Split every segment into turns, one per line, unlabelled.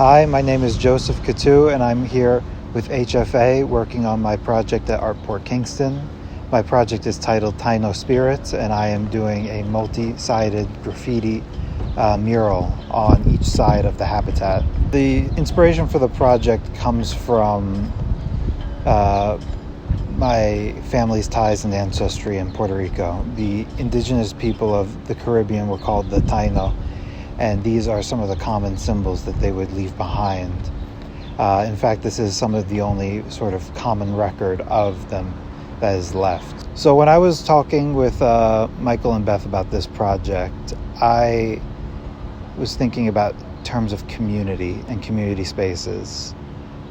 Hi, my name is Joseph Kattou, and I'm here with HFA working on my project at ArtPort Kingston. My project is titled Taino Spirit, and I am doing a multi-sided graffiti mural on each side of the habitat. The inspiration for the project comes from my family's ties and ancestry in Puerto Rico. The indigenous people of the Caribbean were called the Taino, and these are some of the common symbols that they would leave behind. In fact, this is some of the only sort of common record of them that is left. So when I was talking with Michael and Beth about this project, I was thinking about terms of community and community spaces,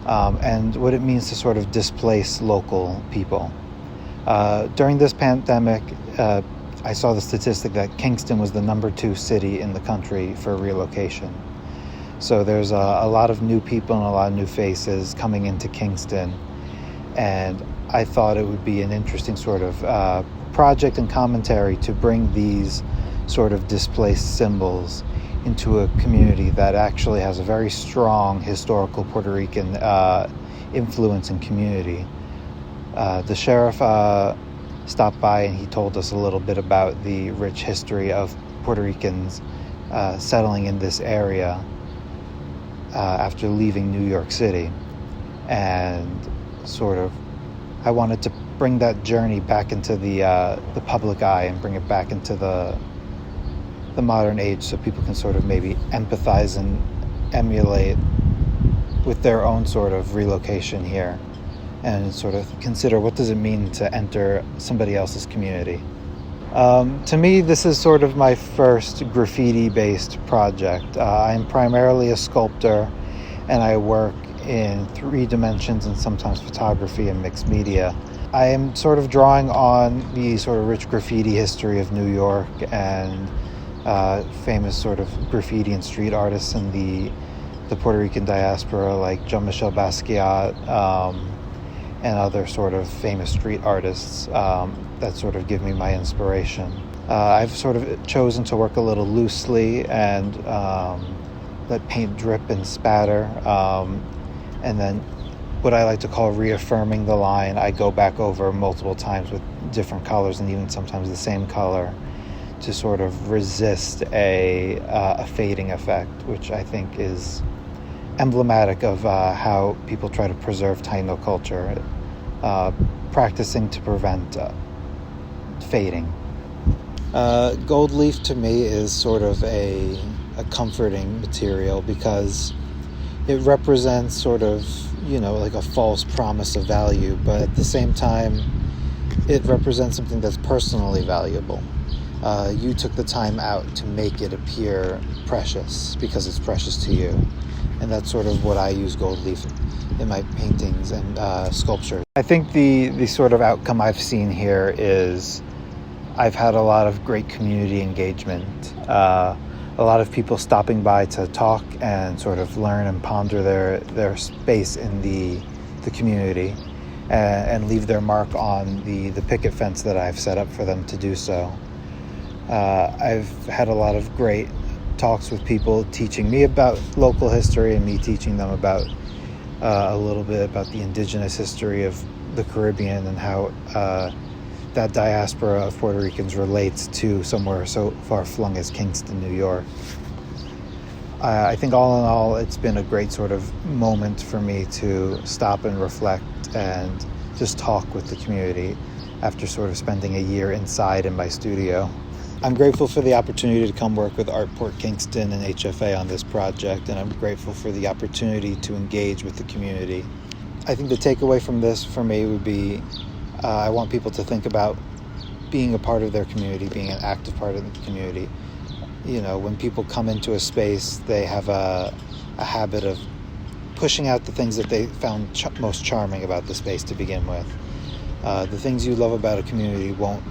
and what it means to sort of displace local people. During this pandemic, I saw the statistic that Kingston was the number 2 city in the country for relocation. So there's a lot of new people and a lot of new faces coming into Kingston. And I thought it would be an interesting sort of project and commentary to bring these sort of displaced symbols into a community that actually has a very strong historical Puerto Rican influence and community. The sheriff stopped by and he told us a little bit about the rich history of Puerto Ricans settling in this area after leaving New York City. And sort of I wanted to bring that journey back into the public eye and bring it back into the modern age, so people can sort of maybe empathize and emulate with their own sort of relocation here, and sort of consider what does it mean to enter somebody else's community. To me, this is sort of my first graffiti-based project. I'm primarily a sculptor, and I work in 3 dimensions and sometimes photography and mixed media. I am sort of drawing on the sort of rich graffiti history of New York and famous sort of graffiti and street artists in the Puerto Rican diaspora, like Jean-Michel Basquiat, and other sort of famous street artists that sort of give me my inspiration. I've sort of chosen to work a little loosely and let paint drip and spatter, and then what I like to call reaffirming the line. I go back over multiple times with different colors and even sometimes the same color to sort of resist a fading effect, which I think is emblematic of how people try to preserve Taino culture, practicing to prevent fading. Gold leaf to me is sort of a comforting material because it represents sort of, like a false promise of value, but at the same time, it represents something that's personally valuable. You took the time out to make it appear precious because it's precious to you. And that's sort of what I use gold leaf in my paintings and sculptures. I think the sort of outcome I've seen here is I've had a lot of great community engagement. A lot of people stopping by to talk and sort of learn and ponder their space in the community and leave their mark on the picket fence that I've set up for them to do so. I've had a lot of great talks with people teaching me about local history and me teaching them about a little bit about the indigenous history of the Caribbean and how that diaspora of Puerto Ricans relates to somewhere so far-flung as Kingston, New York. I think all in all, it's been a great sort of moment for me to stop and reflect and just talk with the community after sort of spending a year inside in my studio. I'm grateful for the opportunity to come work with ArtPort Kingston and HFA on this project, and I'm grateful for the opportunity to engage with the community. I think the takeaway from this for me would be I want people to think about being a part of their community, being an active part of the community. When people come into a space, they have a habit of pushing out the things that they found most charming about the space to begin with. The things you love about a community won't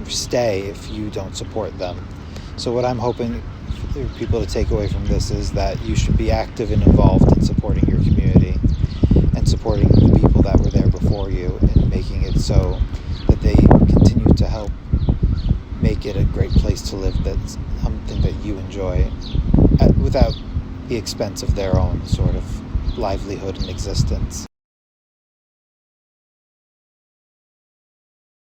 stay if you don't support them. So what I'm hoping for people to take away from this is that you should be active and involved in supporting your community and supporting the people that were there before you and making it so that they continue to help make it a great place to live, that's something that you enjoy without the expense of their own sort of livelihood and existence.